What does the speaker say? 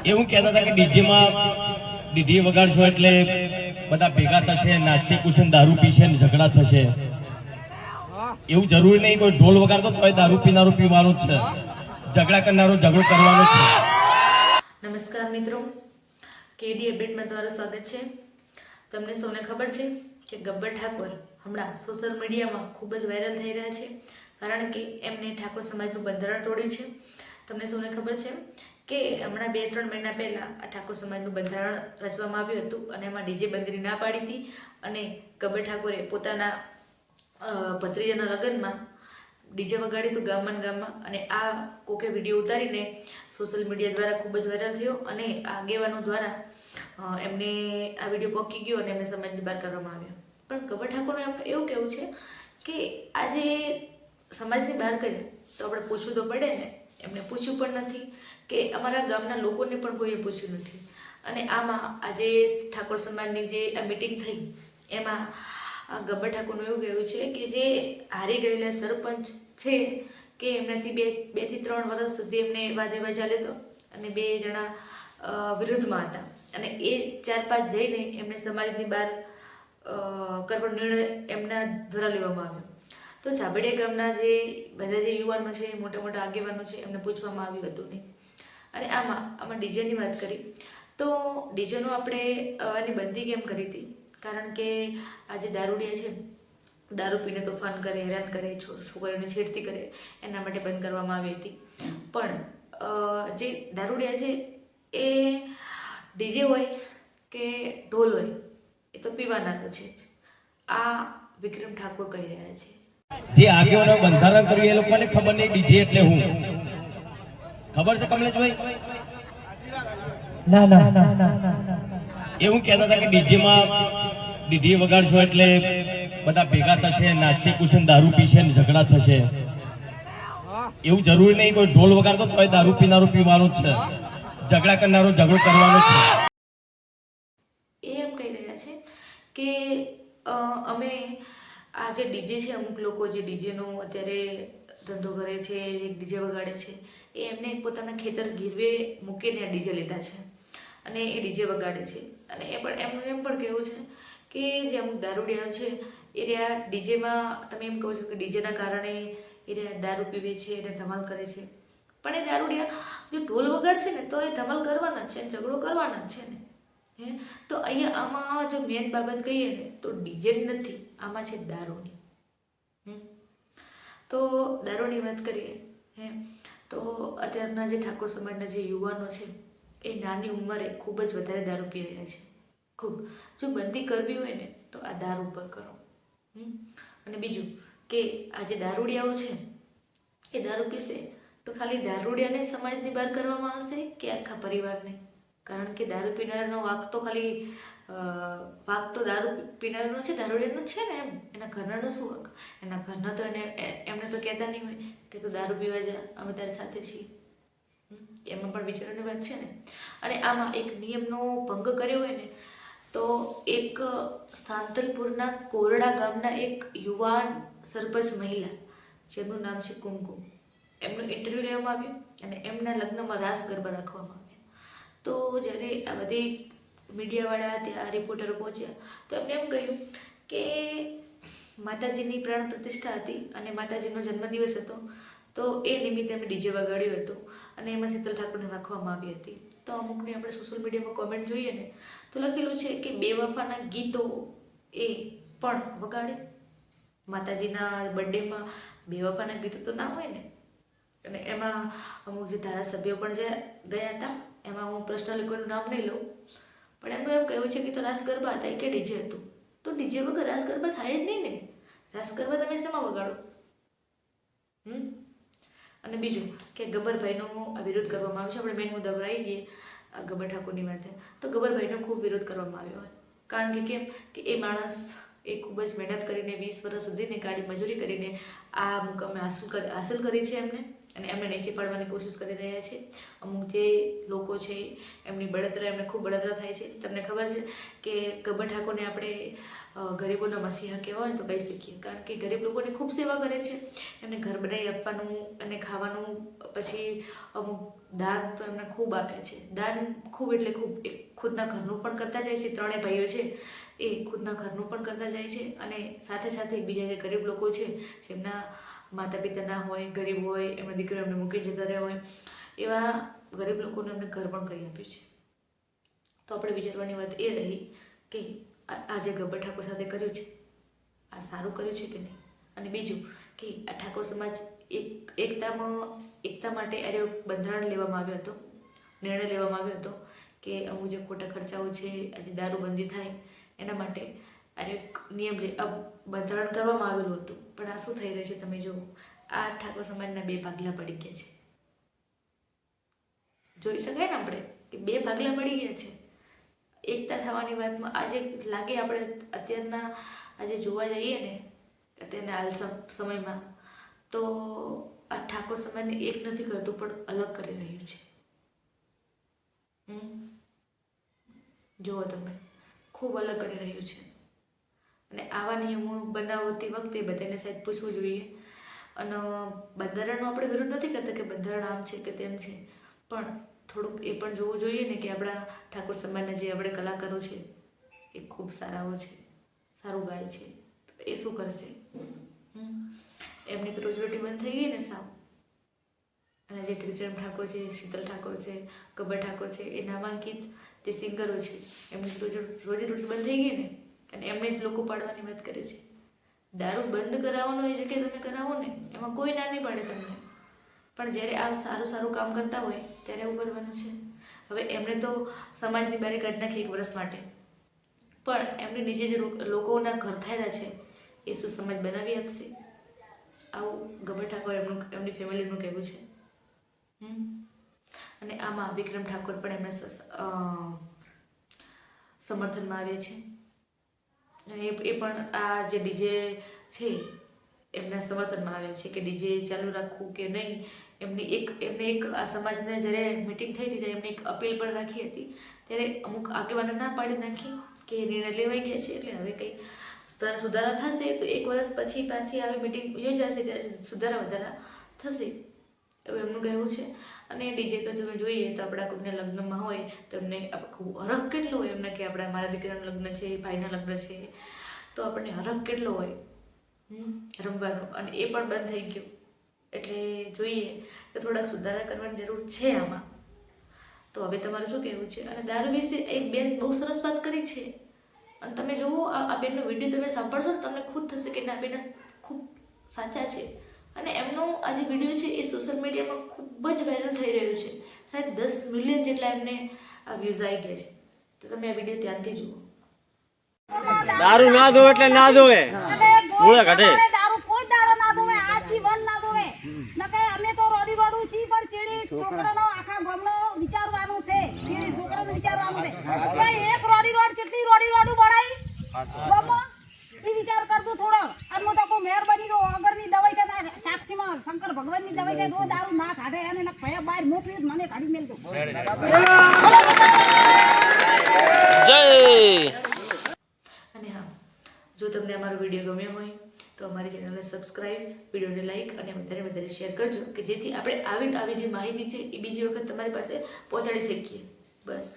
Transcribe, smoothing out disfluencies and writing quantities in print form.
એવું કહેતા હતા કે ડીજેમાં ડીજે વગાડશો એટલે બધા ભેગા થશે, નાચશે, કુશે, દારૂ પીશે ને ઝઘડા થશે. એવું જરૂરી નહીં કોઈ ઢોલ વગાડતો તો દારૂ પીનારો પીવાનો જ છે, ઝઘડા કરનારો ઝઘડો કરવાનો જ છે. નમસ્કાર મિત્રો, કેડી અપડેટમાં તમારું સ્વાગત છે. તમને સૌને ખબર છે કે ગબ્બર ઠાકોર હમણાં સોશિયલ મીડિયામાં ખૂબ જ વાયરલ થઈ રહ્યા છે, કારણ કે એમને ઠાકોર સમાજનું બંધારણ તોડ્યું છે. તમને સૌને ખબર છે કે હમણાં 2-3 મહિના પહેલાં આ ઠાકોર સમાજનું બંધારણ રચવામાં આવ્યું હતું અને એમાં ડીજે બંધીની ના પાડી હતી. અને ગબ્બર ઠાકોરે પોતાના ભત્રીજાના લગ્નમાં ડીજે વગાડી હતું ગામમાં અને આ કોકે વિડીયો ઉતારીને સોશિયલ મીડિયા દ્વારા ખૂબ જ વાયરલ થયો અને આગેવાનો દ્વારા એમને આ વિડીયો પહોંચી ગયો અને એમને સમાજની બહાર કરવામાં આવ્યો. પણ ગબ્બર ઠાકોરનું એમ એવું કહેવું છે કે આજે સમાજની બહાર કરીએ તો આપણે પૂછવું તો પડે ને. એમને પૂછ્યું પણ નથી કે અમારા ગામના લોકોને પણ કોઈએ પૂછ્યું નથી. અને આમાં આજે ઠાકોર સમાજની જે આ મિટિંગ થઈ એમાં ગબ્બર ઠાકોરનું એવું કહેવું છે કે જે હારી ગયેલા સરપંચ છે કે એમનાથી 2 થી 3 વર્ષ સુધી એમને વાદેવા ચાલે તો અને 2 જણા વિરુદ્ધમાં હતા અને એ 4-5 જઈને એમને સમાજની બહાર કરવાનો નિર્ણય એમના દ્વારા લેવામાં આવ્યો. તો ઝાબડિયા ગામના જે બધા જે યુવાનો છે, મોટા મોટા આગેવાનો છે, એમને પૂછવામાં આવ્યું હતું નહીં. અને આમાં ડીજેની વાત કરી તો ડીજેનો આપણે એની બંધી કેમ કરી હતી, કારણ કે આ જે દારૂડિયા છે, દારૂ પીને તોફાન કરે, હેરાન કરે, છોકરીઓને છેડતી કરે, એના માટે બંધ કરવામાં આવી હતી. પણ જે દારૂડિયા છે એ ડીજે હોય કે ઢોલ હોય એ તો પીવાના તો છે જ. આ વિક્રમ ઠાકોર કહી રહ્યા છે. જે આગેવાનો બંધારણ કર્યું એ લોકોને ખબર નહીં ડીજે એટલે હું ખબર છે કમલેશભાઈ? ના ના એવું કહેતા હતા કે ડીજેમાં ડીજે વગાડશો એટલે બધા ભેગા થશે, નાચશે, કુશે, દારૂ પીશે ને ઝઘડા થશે. એવું જરૂરી નહીં કોઈ ઢોલ વગાડતો તો દારૂ પીનારો પીવાનો જ છે, ઝઘડા કરનારો ઝઘડો કરવાનો જ છે. એ એમ કહી રહ્યા છે કે અમે આ જે ડીજે છે, અમુક લોકો જે ડીજેનો અત્યારે ધંધો કરે છે, ડીજે વગાડે છે, એ એમને પોતાના ખેતર ગીરવે મૂકીને આ ડીજે લીધા છે અને એ ડીજે વગાડે છે. અને એ પણ એમનું એમ પણ કહેવું છે કે જે અમુક દારૂડિયાઓ છે એ રહ્યા ડીજેમાં, તમે એમ કહો છો કે ડીજેના કારણે એ રહ્યા દારૂ પીવે છે અને ધમાલ કરે છે. પણ એ દારૂડિયા જો ઢોલ વગાડશે ને તો એ ધમાલ કરવાના જ છે, ઝઘડો કરવાના જ છે ને. તો અહીંયા આમાં જો મેન બાબત કહીએ ને તો ડીજે નથી, આમાં છે દારૂની. તો દારૂની વાત કરીએ તો અત્યારના જે ઠાકોર સમાજના જે યુવાનો છે એ નાની ઉંમરે ખૂબ જ વધારે દારૂ પી રહ્યા છે. ખૂબ જો બંધી કરવી હોય ને તો આ દારૂ ઉપર કરો. અને બીજું કે આ જે દારૂડિયાઓ છે એ દારૂ પીશે તો ખાલી દારૂડિયાને સમાજની બહાર કરવામાં આવશે કે આખા પરિવારને? કારણ કે દારૂ પીનારનો વાંક તો ખાલી વાંક તો દારૂ પીનારનો છે, દારૂડિયાનો છે ને. એમ એના ઘરનાનો શું વાંક? એના ઘરના તો એમને તો કહેતા નહીં હોય કે તું દારૂ પીવા જા, અમે તારી સાથે છીએ. એમાં પણ વિચારવાની વાત છે ને. અને આમાં એક નિયમનો ભંગ કર્યો હોય ને તો એક સાંતલપુરના કોરડા ગામના એક યુવાન સરપંચ મહિલા જેમનું નામ છે કુમકુમ, એમનું ઇન્ટરવ્યૂ લેવામાં આવ્યું અને એમના લગ્નમાં રાસ ગરબા રાખવામાં આવ્યા. તો જ્યારે આ બધી મીડિયાવાળા ત્યાં રિપોર્ટરો પહોંચ્યા તો એમને એમ કહ્યું કે માતાજીની પ્રાણ પ્રતિષ્ઠા હતી અને માતાજીનો જન્મદિવસ હતો, તો એ નિમિત્તે એમણે ડીજે વગાડ્યું હતું અને એમાં શીતલ ઠાકોરને રાખવામાં આવી હતી. તો અમુકને આપણે સોશિયલ મીડિયામાં કોમેન્ટ જોઈએ ને તો લખેલું છે કે બેવફાના ગીતો એ પણ વગાડે. માતાજીના બર્થડેમાં બેવફાના ગીતો તો ના હોય ને. અને એમાં અમુક જે ધારાસભ્યો પણ જે ગયા હતા, એમાં હું પર્સનલી કોઈનું નામ નહીં લઉં, પણ એમનું એમ કહેવું છે કે તો રાસ ગરબા હતા કે ડીજે હતું. તો ડીજે વગર રાસ ગરબા થાય જ નહીં ને. રાસ ગરબા તમે શેમાં વગાડો? અને બીજું કે ગબ્બરભાઈનો વિરોધ કરવામાં આવ્યો છે. આપણે મેન મુદ્દા પર આવી ગઈએ ગબ્બર ઠાકોરની વાતે. તો ગબ્બરભાઈનો ખૂબ વિરોધ કરવામાં આવ્યો હોય, કારણ કે કેમ કે એ માણસ એ ખૂબ જ મહેનત કરીને 20 વર્ષ સુધીની કાળી મજૂરી કરીને આ મુકામે હાંસલ કરી છે એમને. અને એમને નીચે પાડવાની કોશિશ કરી રહ્યા છે. અમુક જે લોકો છે એમની બળતરા, એમને ખૂબ બળતરા થાય છે. તમને ખબર છે કે ગબ્બર ઠાકોરને આપણે ગરીબોના મસીહા કહેવાય તો કહી શકીએ, કારણ કે ગરીબ લોકોની ખૂબ સેવા કરે છે. એમને ઘર બનાવી આપવાનું અને ખાવાનું, પછી અમુક દાન તો એમને ખૂબ આપ્યા છે. દાન ખૂબ એટલે ખૂબ. એ ખુદના ઘરનું પણ કરતા જાય છે, ત્રણેય ભાઈઓ છે એ ખુદના ઘરનું પણ કરતા જાય છે, અને સાથે સાથે બીજા જે ગરીબ લોકો છે જેમના માતા પિતા ના હોય, ગરીબ હોય, એમના દીકરીઓ એમને મૂકી જતા રહ્યા હોય, એવા ગરીબ લોકોને એમને ઘર પણ કરી આપ્યું છે. તો આપણે વિચારવાની વાત એ રહી કે આ જે ગબ્બર ઠાકોર સાથે કર્યું છે, આ સારું કર્યું છે કે નહીં. અને બીજું કે આ ઠાકોર સમાજ એકતા માટે અરે બંધારણ લેવામાં આવ્યો હતો, નિર્ણય લેવામાં આવ્યો હતો કે અમુક જે ખોટા ખર્ચાઓ છે, આજે દારૂબંધી થાય એના માટે અરે નિયમ બંધારણ કરવામાં આવેલું હતું. પણ આ શું થઈ રહ્યું છે તમે જુઓ, આ ઠાકોર સમાજના બે ભાગલા પડી ગયા છે. જોઈ શકાય ને આપણે કે બે ભાગલા પડી ગયા છે. એકતા થવાની વાતમાં આજે લાગે, આપણે અત્યારના આજે જોવા જઈએ ને અત્યારના હાલ સમયમાં, તો આ ઠાકોર સમાજને એક નથી કરતું પણ અલગ કરી રહ્યું છે. જુઓ તમે, ખૂબ અલગ કરી રહ્યું છે. અને આવા નિયમો બનાવતી વખતે બધાને સાહેબ પૂછવું જોઈએ. અને બંધારણનો આપણે વિરોધ નથી કરતા કે બંધારણ આમ છે કે તેમ છે, પણ થોડુંક એ પણ જોવું જોઈએ ને કે આપણા ઠાકોર સમાજના જે આપણે કલાકારો છે એ ખૂબ સારાઓ છે, સારું ગાય છે, તો એ શું કરશે? એમની તો રોજીરોટી બંધ થઈ ગઈ ને સાવ. અને જે ત્રિવિક્રમ ઠાકોર છે, શીતલ ઠાકોર છે, ગબ્બર ઠાકોર છે, એ નામાંકિત જે સિંગરો છે એમની રોજીરોટી બંધ થઈ ગઈ ને, અને એમને જ લોકો પાડવાની વાત કરે છે. દારૂ બંધ કરાવવાનો એ જગ્યાએ તમે કરાવો ને, એમાં કોઈ ના નહીં પાડે તમને, પણ જ્યારે આ સારું કામ કરતા હોય ત્યારે એવું કરવાનું છે. હવે એમણે તો સમાજની બારી કાઢી નાખી 1 વર્ષ માટે, પણ એમની નીચે જે લોકોના ઘર થયેલા છે એ શું સમાજ બનાવી આપશે? આવું ગબ્બર ઠાકોર એમની ફેમિલીનું કહેવું છે. અને આમાં વિક્રમ ઠાકોર પણ એમના સમર્થનમાં આવ્યા છે. અને એ પણ આ જે ડીજે છે એમના સમર્થનમાં આવે છે કે ડીજે ચાલુ રાખવું કે નહીં. એમને એક આ સમાજને જ્યારે મિટિંગ થઈ હતી ત્યારે એમને એક અપીલ પણ રાખી હતી, ત્યારે અમુક આગેવાનો ના પાડી નાખી કે નિર્ણય લેવાઈ ગયા છે એટલે હવે કંઈ સુધારા થશે તો 1 વર્ષ પછી પાછી આવી મિટિંગ યોજાશે ત્યારે સુધારા વધારા થશે એવું એમનું કહેવું છે. અને ડીજે તો તમે જોઈએ તો આપણા કોઈને લગ્નમાં હોય તો એમને હરખ કેટલો હોય એમને કે આપણા મારા દીકરાનું લગ્ન છે, ભાઈના લગ્ન છે, તો આપણને હરખ કેટલો હોય રમવાનો, અને એ પણ બંધ થઈ ગયું. એટલે જોઈએ કે થોડાક સુધારા કરવાની જરૂર છે આમાં. તો હવે તમારું શું કહેવું છે? અને દારૂ વિશે એક બેન બહુ સરસ વાત કરી છે, અને તમે જુઓ આ બેનનો વિડીયો તમે સાંભળશો ને તમને ખુદ થશે કે ના બેન ખૂબ સાચા છે. અને એમનો આ જે વિડીયો છે એ સોશિયલ મીડિયામાં ખૂબ જ વાયરલ થઈ રહ્યું છે. શાયદ 10 મિલિયન જેટલા એમને આ વ્યૂઝ આવી ગયા છે. તો તમે આ વિડીયો ધ્યાનથી જુઓ. દારૂ ના દો એટલે ના દોવે મૂળે ઘટે. દારૂ કોઈ દાડો ના દોવે, આજથી બંધ ના દોવે. નકે અમે તો રોડી રોડું છી, પણ ચીડી છોકરાનો આખા ગામનો વિચારવાનું છે, ચીડી છોકરાનું વિચારવાનું છે. ભાઈ એક રોડી રોડ કેટલી રોડી રોડું બળાઈ ગામમાં એ વિચાર કરતું થોડો. અને હું તો કોઈ મહેરબાની આગળની દવાઈ કે સાક્ષીમાં શંકર ભગવાનની દવાઈ કે દારૂ ના કાઢે અને ભયા બહાર મોકલી મને કાઢી મેલતો. જય. અને હા, જો તમને અમારો વિડીયો ગમ્યો હોય તો અમારી ચેનલને સબસ્ક્રાઈબ, વિડીયોને લાઈક અને વધારે શેર કરજો કે જેથી આપણે આવી જે માહિતી છે એ બીજી વખત તમારી પાસે પહોંચાડી શકીએ. બસ.